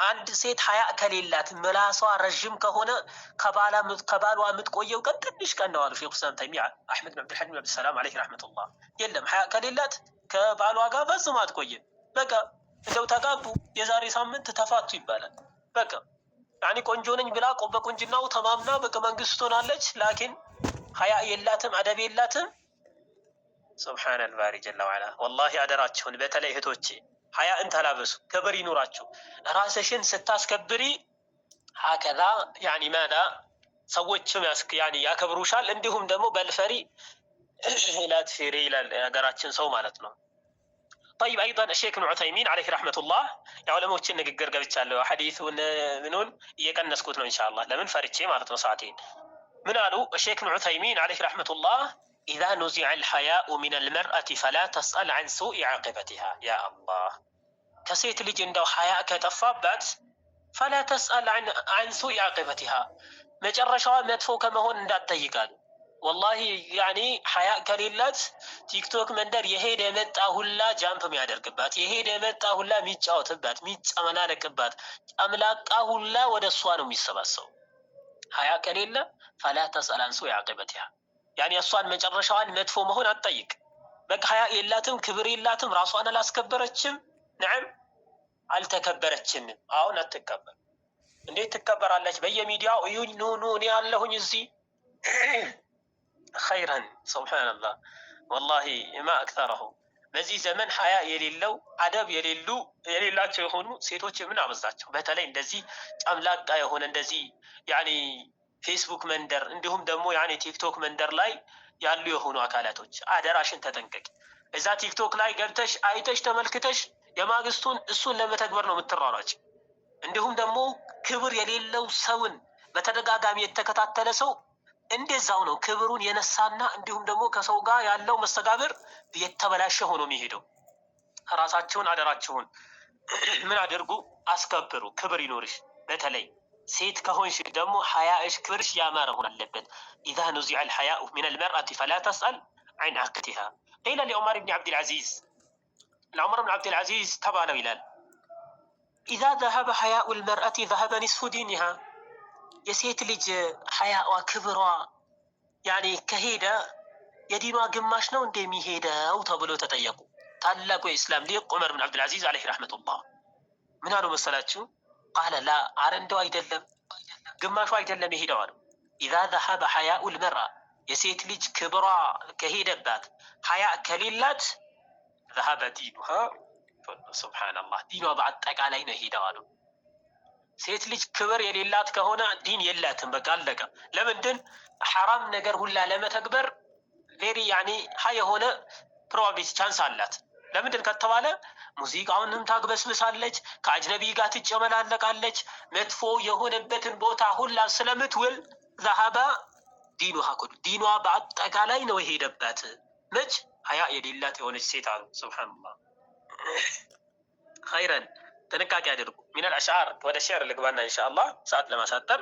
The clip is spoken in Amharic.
አንድ ሴት ሀያ ከሌላት ምላሷ ረዥም ከሆነ ከባሏ የምትቆየው ቀን ትንሽ ቀን ነው አሉ ሼኹ ኢስላም ተይሚያ አሕመድ ብን አብዱልሐሊም ብን ሰላም ዓለይሂ ረሕመቱላህ። የለም ሀያ ከሌላት ከባሏ ጋር ፈጽሞ አትቆይም። በቃ እንደው ተጋቡ የዛሬ ሳምንት ተፋቱ ይባላል። በቃ ያኒ ቆንጆ ነኝ ብላ በቁንጅናው ተማምና በቃ መንግስት ትሆናለች። ላኪን ሀያ የላትም፣ አደብ የላትም። ሱብሓነል ባሪ ጀለ ወዐላ። ወላሂ አደራችሁን በተለይ እህቶቼ ሀያእን ተላበሱ፣ ክብር ይኑራችሁ። ራስሽን ስታስከብሪ ሀከዛ ያኒ ማዳ ሰዎችም ያከብሩሻል። እንዲሁም ደግሞ በልፈሪ ላትፊሪ ይላል የሀገራችን ሰው ማለት ነው። ጠይብ አይዳን ሼክ ኢብኑ ዑሰይሚን ዓለይሂ ረሕመቱላህ የዑለሞችን ንግግር ገብቻለሁ። ሐዲሱን ምኑን እየቀነስኩት ነው ኢንሻአላህ፣ ለምን ፈርቼ ማለት ነው ሰዓቴን። ምን አሉ ሼክ ኢብኑ ዑሰይሚን ዓለይሂ ረሕመቱላህ ኢዛ ኑዚዐ አልሐያኡ ሚነል መርአቲ ፈላ ተስአል ዐን ሱኢ ዐቂበቲሃ። ያ አላህ ከሴት ልጅ እንደው ሐያ ከጠፋባት ፈላ ተስአል ዐን ሱኢ ዐቂበቲሃ መጨረሻዋ መጥፎ ከመሆን እንዳትጠይቃሉ። ወላሂ ያኒ ሐያ ከሌላት ቲክቶክ መንደር የሄደ የመጣ ሁላ ጃምፕ የሚያደርግባት፣ የሄደ የመጣ ሁላ የሚጫወትባት፣ የሚጨመላለቅባት ጨምላቃ ሁላ ወደ እሷ ነው የሚሰባሰቡ። ሐያ ከሌለ ፈላ ተስአል ዐን ሱኢ ዐቂበቲሃ ያኒ እሷን መጨረሻዋን መጥፎ መሆን አትጠይቅ። በቃ ሐያ የላትም፣ ክብር የላትም፣ ራሷን አላስከበረችም። ነዓም አልተከበረችም። አሁን አትከበር። እንዴት ትከበራለች? በየሚዲያው እዩኝ፣ ኑ እኔ ያለሁኝ እዚህ ኸይረን። ሱብሓነላህ ወላሂ ማ አክተረሁ። በዚህ ዘመን ሐያ የሌለው አደብ የሌላቸው የሆኑ ሴቶች ምን አበዛቸው። በተለይ እንደዚህ ጨምላቃ የሆነ እንደዚህ ያኒ ፌስቡክ መንደር እንዲሁም ደግሞ ያኒ ቲክቶክ መንደር ላይ ያሉ የሆኑ አካላቶች አደራሽን ተጠንቀቂ። እዛ ቲክቶክ ላይ ገብተሽ አይተሽ ተመልክተሽ የማግስቱን እሱን ለመተግበር ነው የምትሯሯጭ። እንዲሁም ደግሞ ክብር የሌለው ሰውን በተደጋጋሚ የተከታተለ ሰው እንደዛው ነው ክብሩን የነሳና እንዲሁም ደግሞ ከሰው ጋር ያለው መስተጋብር የተበላሸ ሆኖ የሚሄደው። ራሳቸውን አደራቸውን ምን አድርጉ? አስከብሩ። ክብር ይኖርሽ። በተለይ ሴት ከሆንሽ ደግሞ ሐያእሽ ክብርሽ ያማረ መሆን አለበት። ኢዛ ኑዚዐ አልሐያኡ ሚነል መርአቲ ፈላ ተስአል ዐን ዐቂበቲሃ ቂለ ሊዑመር ብን ዐብድልዐዚዝ ለዑመር ብን ዐብድልዐዚዝ ተባለው ይላል ኢዛ ዘሀበ ሐያኡል መርአቲ ዘሀበ ኒስፉ ዲኒሃ የሴት ልጅ ሐያዋ ክብሯ ያኔ ከሄደ የዲኗ ግማሽ ነው እንደሚሄደው ተብሎ ተጠየቁ። ታላቁ የእስላም ሊቅ ዑመር ብን ዐብድልዐዚዝ ዓለይሂ ረሕመቱላህ ምን አሉ መሰላችሁ? ቃለ ላ አረ እንደው አይደለም፣ ግማሹ አይደለም የሄደው አሉ። ኢዛ ዘሀበ ሐያኡል መርአ የሴት ልጅ ክብሯ ከሄደባት ሐያ ከሌላት ዘሀበ ዲኑሃ። ሱብሓነላህ ዲኗ በአጠቃላይ ነው ሄደው አሉ። ሴት ልጅ ክብር የሌላት ከሆነ ዲን የላትም። በቃ አለቀ። ለምንድን ሐራም ነገር ሁላ ለመተግበር ቬሪ ያኒ ሀይ የሆነ ፕሮባቢሊቲ ቻንስ አላት። ለምንድን ከተባለ ሙዚቃውንም ታግበስብሳለች፣ ከአጅነቢ ጋር ትጨመላለቃለች፣ መጥፎ የሆነበትን ቦታ ሁላ ስለምትውል ዘሀባ ዲኑሃ ኩሉ ዲኗ በአጠቃላይ ነው የሄደበት። መች ሀያ የሌላት የሆነች ሴት አሉ። ሱብሓነላህ ኸይረን ጥንቃቄ አድርጉ። ሚነል አሽዓር ወደ ሸዕር ልግባና ኢንሻአላህ ሰዓት ለማሳጠር